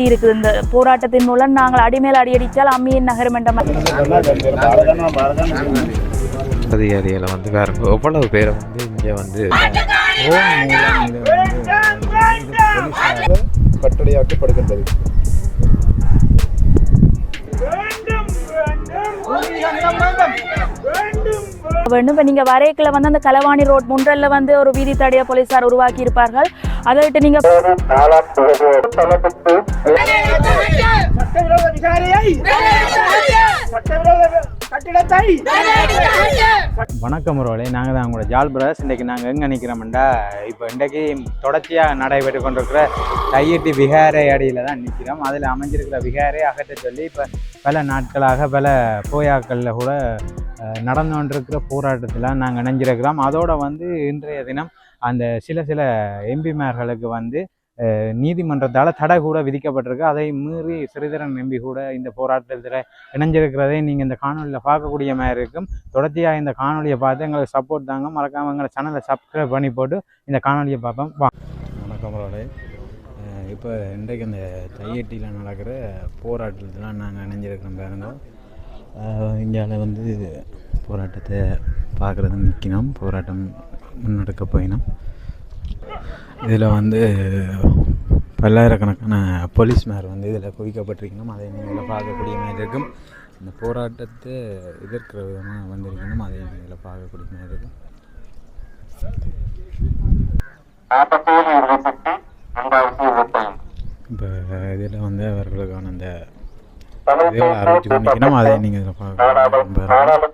இருக்குது. இந்த போராட்டத்தின் மூலம் நாங்கள் அடிமேல் அடியடித்தால் அம்மியின் நகரம் என்ற அதிகாரிகளை வந்து வேற எவ்வளவு பேரை வந்து இங்கே வந்து கட்டளையாக்கப்படுகின்றது. வேண்டும். இப்போ நீங்கள் வரைக்கில் வந்து அந்த கலவாணி ரோட் முன்றல்ல வந்து ஒரு வீதி தடைய போலீசார் உருவாக்கி இருப்பார்கள். அதை விட்டு நீங்க வணக்கம் உறவுகளே, நாங்கள் தான் உங்களோட ஜால் பிரதர்ஸ். இன்றைக்கி நாங்கள் எங்கே நிற்கிறோம்டா, இப்போ இன்றைக்கு தொடர்ச்சியாக நடைபெற்று கொண்டிருக்கிற தையிட்டி விகாரை அடியில் தான் நிற்கிறோம். அதில் அமைஞ்சிருக்கிற விகாரை அகற்ற சொல்லி இப்போ பல நாட்களாக பல போயாக்களில் கூட நடந்து கொண்டிருக்கிற போராட்டத்தில் நாங்கள் இணைஞ்சிருக்கிறோம். அதோடு வந்து இன்றைய தினம் அந்த சில எம்பிமார்களுக்கு வந்து நீதிமன்றத்தால் தடை கூட விதிக்கப்பட்டிருக்கு. அதை மீறி ஸ்ரீதரன் எம்பி கூட இந்த போராட்டத்தில் இணைஞ்சிருக்கிறதை நீங்கள் இந்த காணொலியில் பார்க்கக்கூடிய மாதிரி இருக்கும். தொடர்ச்சியாக இந்த காணொலியை பார்த்து எங்களுக்கு சப்போர்ட் தாங்க. மறக்காமல் எங்களை சேனலை சப்ஸ்கிரைப் பண்ணி போட்டு இந்த காணொலியை பார்ப்போம். வணக்கம் ரோடே. இப்போ இன்றைக்கு இந்த தையட்டியில் நடக்கிற போராட்டத்தில் நாங்கள் இணைஞ்சிருக்கிறோம் பாருங்க. இந்தியாவில் வந்து போராட்டத்தை பார்க்குறது நிற்கணும், போராட்டம் முன்னெடுக்க போயினோம். இதில் வந்து பல்லாயிரக்கணக்கான போலீஸ்மார் வந்து இதில் குவிக்கப்பட்டிருக்கணும். அதை நீங்கள் பார்க்கக்கூடிய மாதிரி இருக்கும். இந்த போராட்டத்தை எதிர்க்கிற விதமாக வந்திருக்கணும். அதை நீங்கள் பார்க்கக்கூடிய மாதிரி இருக்கும். இப்போ இதில் வந்து அவர்களுக்கான அந்த இதில் அறிவிச்சு பண்ணிக்கணும். அதை நீங்கள் இதில் பார்க்க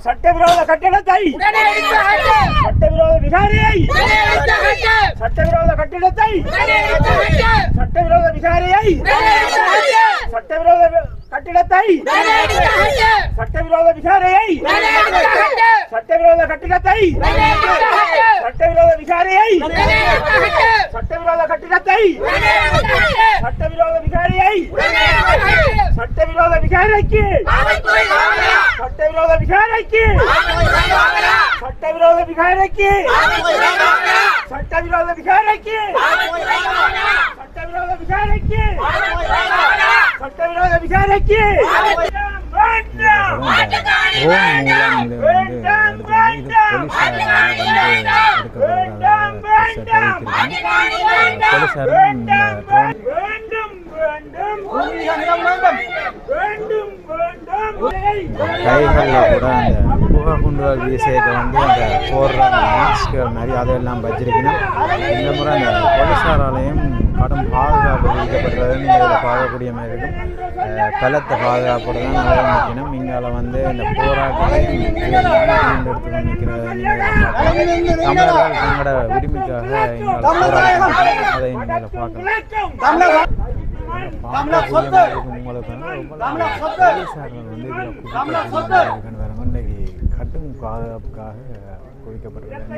சட்டவிரோத கட்டிடத்தை சட்டவிரோத விகாரியை சட்டவிரோத கட்டிடத்தை சட்டவிரோத விகாரியை சட்டவிரோத கட்டிடத்தை சட்டவிரோத விகாரியை சட்டவிரோத கட்டிடத்தை சட்டவிரோத விகாரியை சட்டவிரோத கட்டிடத்தை சட்டவிரோத விகாரியை சட்டவிரோத விகாரிக்கு சட்டவிரோத விகாரிக்கு சட்டவிரோத விகாரிக்கு சட்டவிரோத விகாரிக்கு சட்டவிரோத விகாரிக்கு சட்டவிரோத விகாரிக்கு கைகளில் கூட அந்த புகை குண்டுகள் வீசியத்தை வந்து அந்த போடுற மாஸ்கள் மாதிரி அதெல்லாம் வச்சிருக்கணும். இந்த முறை அந்த போலீஸாராலையும் கடும் பாதுகாப்பு விதிக்கப்பட்டதை நீங்கள் இதில் பார்க்கக்கூடிய மாதிரி இருக்கும். பலத்த பாதுகாப்போடு தான் நிறைய நிற்கணும். இங்கால வந்து இந்த போராட்டத்தையும் எடுத்து நிற்கிறது. தமிழர்கள் தங்களோட உரிமைக்காக இங்கே போராட்டம் அதை நீங்கள் பார்க்கலாம். உங்களுக்கு போலீசார்கள் வந்து இதில் இன்றைக்கு கடும் பாதுகாப்புக்காக குவிக்கப்பட்டிருக்கிறது.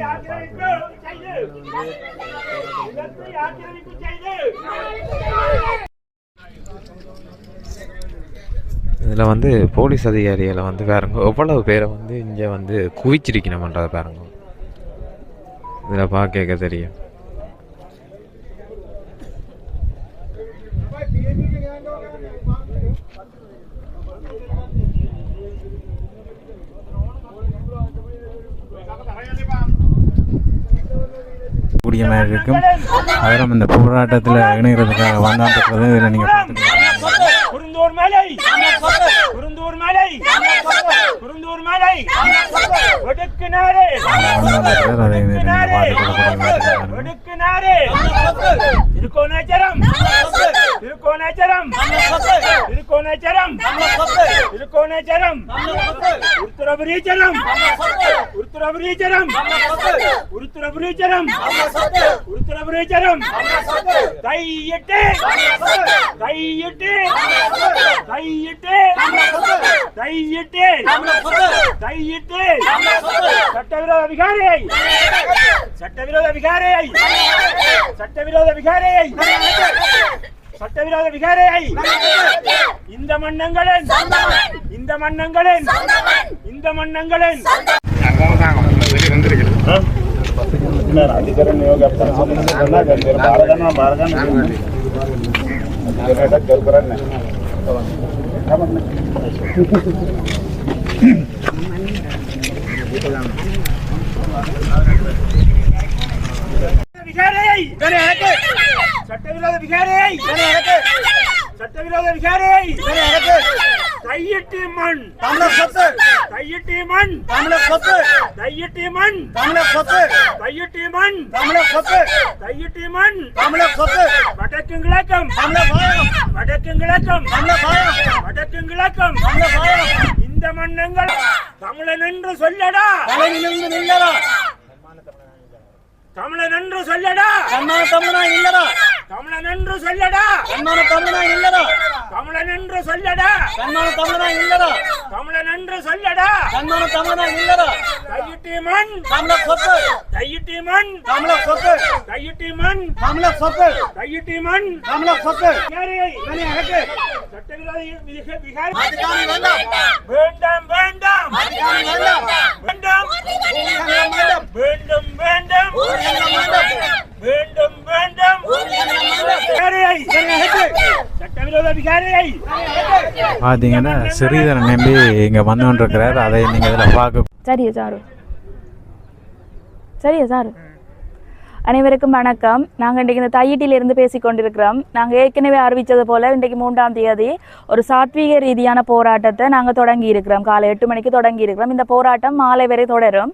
இதில் வந்து போலீஸ் அதிகாரிகளை வந்து பாருங்க எவ்வளவு பேரை வந்து இங்கே வந்து குவிச்சிருக்கணும்ன்றதை பாருங்க. இதில் பார்க்க தெரியும். கூடிய மாதிரி இருக்கும். அவரும் இந்த போராட்டத்தில் இணைகிறதுக்காக வந்தான்றது இதில் நீங்கள் பார்த்துக்கலாம். குருந்தூர் மலை குருந்தூர் மலை குருந்தூர் மலை ஒடுக்குனாரே ஒடுக்குனாரே திருக்கோணேச்சரம் திருக்கோணேச்சரம் திருக்கோணேச்சரம் திருக்கோணேச்சரம் உருத்திரபுரீச்சரம் உருத்திரபுரீச்சரம் உருத்திரபுரீச்சரம் உருத்திரபுரீச்சரம் கையிட்டு கையிட்டு கையிட்டு கையிட்டு கையிட்டு சட்டவிரோத விகாரியை சட்டவிரோத விகாரியை சட்டவிரோத விகாரியை சட்டவிரோத விகாரியை இந்த மன்னங்களின் இந்த மன்னங்களின் இந்த மன்னங்களின் அதிகாரம் சட்டவிரோத விகாரியை சட்டவிரோத விகாரியை கையிட்டு மண் தமிழர் சொத்து கையிட்டு மண் தமிழர் சொத்து கையிட்டு மண் தமிழர் சொத்து கையிட்டு மண் தமிழர் சொத்து கையிட்டு மண் தமிழர் சொத்து வடக்கும் கிழக்கும் தமிழர் பாயம் வடக்கும் கிழக்கும் தமிழர் பாயம் வடக்கும் கிழக்கும் தமிழர் பாயம் இந்த மன்னங்கள் தமிழன் என்று சொல்லடா தலையிலிருந்து நில்லடா தமிழன் என்று சொல்லடா கண்ணான தமிழனா இல்லடா தமிழன் என்று சொல்லடா கண்ணான தமிழனா இல்லடா தமிழன் என்று சொல்லடா கண்ணான தமிழனா இல்லடா தமிழன் என்று சொல்லடா கண்ணான தமிழனா இல்லடா கையிட்டி மண் தமிழர் சொத்து கையிட்டி மண் தமிழர் சொத்து கையிட்டி மண் தமிழர் சொத்து கையிட்டி மண் தமிழர் சொத்து விகாரியை அகற்று சட்டவிரோத விகாரி அதிகாரி வேண்டாம் வேண்டாம் வேண்டாம் அதிகாரி வேண்டாம் வேண்டாம் வேண்டும் வேண்டும் வேண்டும் வேண்டும் பார்த்தீங்கன்னா ஸ்ரீதரன் நம்பி இங்கே வந்து கொண்டிருக்கிறார். அதை நீங்கள் இதில் பார்க்க சரியா சாரு சரியா சாரு அனைவருக்கும் வணக்கம். நாங்கள் இன்றைக்கு இந்த தையிட்டிலிருந்து பேசி கொண்டிருக்கிறோம். நாங்கள் ஏற்கனவே அறிவித்தது போல் இன்றைக்கு 3ஆம் தேதி ஒரு சாத்வீக ரீதியான போராட்டத்தை நாங்கள் தொடங்கி இருக்கிறோம். காலை 8 மணிக்கு தொடங்கி இருக்கிறோம். இந்த போராட்டம் மாலை வரை தொடரும்.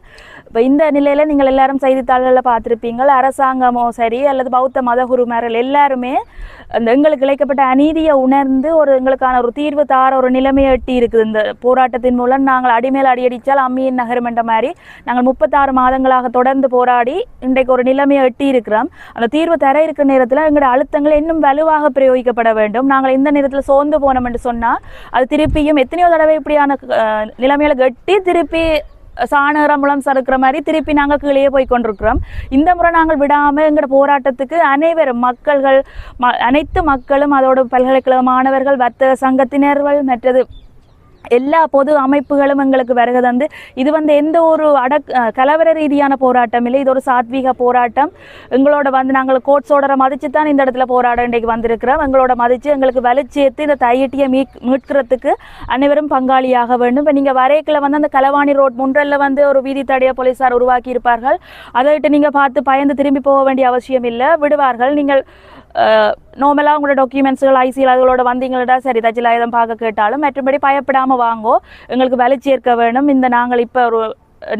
இப்போ இந்த நிலையில் நீங்கள் எல்லாரும் செய்தித்தாள்களில் பார்த்துருப்பீங்க. அரசாங்கமோ சரி அல்லது பௌத்த மதகுருமார்கள் எல்லாருமே அந்த எங்களுக்கு இழைக்கப்பட்ட அநீதியை உணர்ந்து எங்களுக்கான ஒரு தீர்வு தார ஒரு நிலைமையை எட்டி இருக்குது. இந்த போராட்டத்தின் மூலம் நாங்கள் அடிமேல் அடியடித்தால் அம்மியின் நகரம் என்ற மாதிரி நாங்கள் 36 மாதங்களாக தொடர்ந்து போராடி இன்றைக்கு ஒரு நிலைமையை எட்டி இருக்கிறோம். அந்த தீர்வு தர இருக்கிற நேரத்தில் எங்களுடைய அழுத்தங்கள் இன்னும் வலுவாக பிரயோகிக்கப்பட வேண்டும். நாங்கள் இந்த நேரத்தில் சோர்ந்து போனோம் என்று சொன்னால் அது திருப்பியும் எத்தனையோ தடவை இப்படியான நிலைமையில கட்டி திருப்பி சாணரம் மூலம் சறுக்கிற மாதிரி திருப்பி நாங்கள் கீழே போய் கொண்டிருக்கிறோம். இந்த முறை நாங்கள் விடாமல் எங்களோட போராட்டத்துக்கு அனைவரும் மக்கள்கள் அனைத்து மக்களும் அதோட பல்கலைக்கழக மாணவர்கள் வர்த்தக சங்கத்தினர்கள் மற்றது எல்லா பொது அமைப்புகளும் எங்களுக்கு வருகை தந்து இது எந்த ஒரு கலவர ரீதியான போராட்டம் இல்லை. இது ஒரு சாத்வீக போராட்டம். எங்களோட நாங்கள் கோட்ஸோட மதித்து தான் இந்த இடத்துல போராட இன்றைக்கு வந்திருக்கிறோம். எங்களோட மதித்து எங்களுக்கு வலிச்சேர்த்து இந்த தையிட்டியை மீட்கிறதுக்கு அனைவரும் பங்காளியாக வேண்டும். இப்போ நீங்கள் வரைக்கில் அந்த களவாணி ரோட் முன்றல்ல ஒரு வீதி தடைய போலீஸார் உருவாக்கி இருப்பார்கள். அதை விட்டு நீங்கள் பார்த்து பயந்து திரும்பி போக வேண்டிய அவசியம் இல்லை, விடுவார்கள். நீங்கள் நார்மலாக உங்களோட டாக்குமெண்ட்ஸுகள் ஐசியில் அதுகளோட வந்தீங்களா சரி தச்சிலாயுதம் பார்க்க கேட்டாலும் மற்றபடி பயப்படாமல் வாங்கோ. எங்களுக்கு வலிச்சேர்க்க வேணும். நாங்கள் இப்போ ஒரு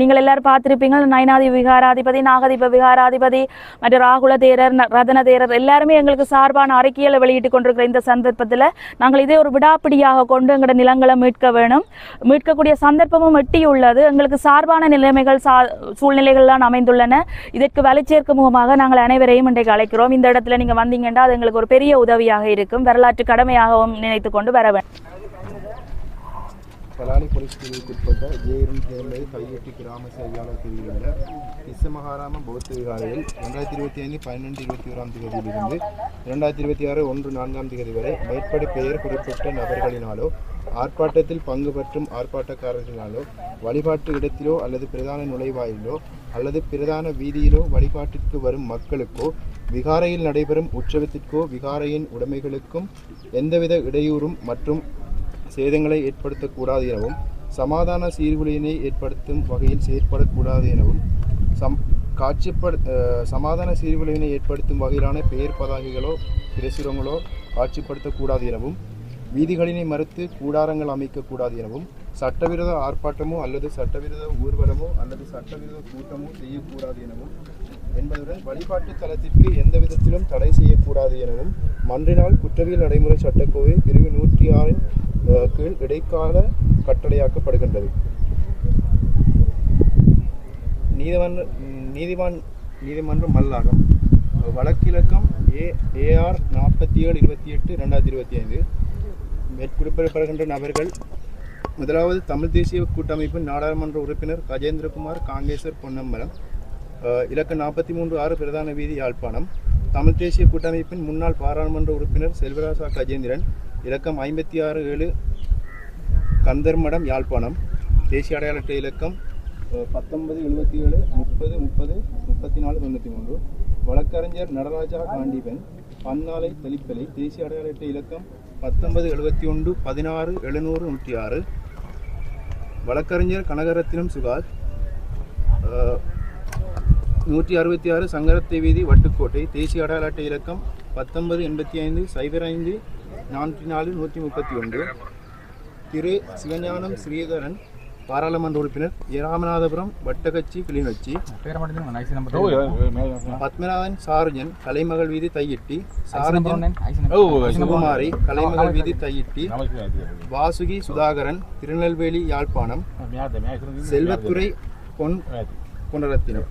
நீங்கள் எல்லாரும் பார்த்திருப்பீங்க, நயனாதி விகாராதிபதி, நாகதீப விகாராதிபதி மற்றும் ராகுல தேரர், ரதன தேரர் எல்லாருமே எங்களுக்கு சார்பான அறிக்கைகளை வெளியிட்டு கொண்டிருக்கிற இந்த சந்தர்ப்பத்தில் நாங்கள் இதே ஒரு விடாப்பிடியாக கொண்டு எங்களோட நிலங்களை மீட்க வேணும். மீட்கக்கூடிய சந்தர்ப்பமும் எட்டியுள்ளது. எங்களுக்கு சார்பான நிலைமைகள் சூழ்நிலைகள்லாம் அமைந்துள்ளன. இதற்கு வலுச்சேர்க்கும் முகமாக நாங்கள் அனைவரையும் இன்றைக்கு அழைக்கிறோம். இந்த இடத்துல நீங்கள் வந்தீங்கன்னா அது எங்களுக்கு ஒரு பெரிய உதவியாக இருக்கும். வரலாற்று கடமையாகவும் நினைத்து கொண்டு வர வேண்டும். பலாலி போலீஸ் பிரிவுக்குட்பட்ட ஜேரும் தேர்ந்தது கையெட்டி கிராம செயலாளர் பிரிவில் உள்ள இஸ்ஸமஹாராம பௌத்த விகாரையில் 2025 12/21 தேதியிலிருந்து 2026 1/4 வரை மேற்படி பெயர் குறிப்பிட்ட நபர்களினாலோ ஆர்ப்பாட்டத்தில் பங்கு பெற்றும் ஆர்ப்பாட்டக்காரர்களாலோ வழிபாட்டு இடத்திலோ அல்லது பிரதான நுழைவாயிலோ அல்லது பிரதான வீதியிலோ வழிபாட்டிற்கு வரும் மக்களுக்கோ விகாரையில் நடைபெறும் உற்சவத்திற்கோ விகாரையின் உடைமைகளுக்கும் எந்தவித இடையூறும் மற்றும் சேதங்களை ஏற்படுத்தக்கூடாது எனவும் சமாதான சீர்குலையினை ஏற்படுத்தும் வகையில் செயற்படக்கூடாது எனவும் சமாதான சீர்குலையினை ஏற்படுத்தும் வகையிலான பெயர் பதாகைகளோ பிரசுரங்களோ காட்சிப்படுத்தக்கூடாது எனவும் வீதிகளினை மறுத்து கூடாரங்கள் அமைக்கக்கூடாது எனவும் சட்டவிரோத ஆர்ப்பாட்டமோ அல்லது சட்டவிரோத ஊர்வலமோ அல்லது சட்டவிரோத கூட்டமோ செய்யக்கூடாது எனவும் என்பதுடன் வழிபாட்டு தளத்திற்கு எந்த விதத்திலும் தடை செய்யக்கூடாது எனவும் மன்றினால் குற்றவியல் நடைமுறை சட்டக்கோவை பிரிவு 106 கீழ் இடைக்கால கட்டளையாக்கப்படுகின்றது. நீதிமன்றம் மல்லாகம் வழக்கிலக்கம் AR 4728/2025 மேற்குறிப்பிடப்படுகின்ற நபர்கள்: முதலாவது, தமிழ் தேசிய கூட்டமைப்பின் நாடாளுமன்ற உறுப்பினர் கஜேந்திரகுமார் காங்கேசர் பொன்னம்பலம், இலக்கம் 43/6 பிரதான வீதி, யாழ்ப்பாணம். தமிழ் தேசிய கூட்டமைப்பின் முன்னாள் பாராளுமன்ற உறுப்பினர் செல்வராசா கஜேந்திரன், இலக்கம் 56/7 கந்தர்மடம், யாழ்ப்பாணம். தேசிய அடையாள அட்டை இலக்கம் 1977 30 34 93. வழக்கறிஞர் நடராஜா காண்டிபன், பன்னாலை தெளிப்பலை. தேசிய அடையாள அட்டை இலக்கம் 1971 16 700 106. வழக்கறிஞர் கனகரத்தினம் சுகாத், 166 சங்கரத்தை வீதி, வட்டுக்கோட்டை. தேசிய அடையாள அட்டை இலக்கம் 1985 05 44 131. திரு சிவஞானம் ஸ்ரீதரன், பாராளுமன்ற உறுப்பினர், ராமநாதபுரம் வட்டக்கட்சி, கிளிநொச்சி. பத்மநாதன் சார்ஜன், கலைமகள் வீதி, தையிட்டி. சார்ஜன் சுகுமாரி, கலைமகள் வீதி, தையிட்டி. வாசுகி சுதாகரன், திருநெல்வேலி, யாழ்ப்பாணம். செல்வத்துறை பொன் குணரத்தினம்.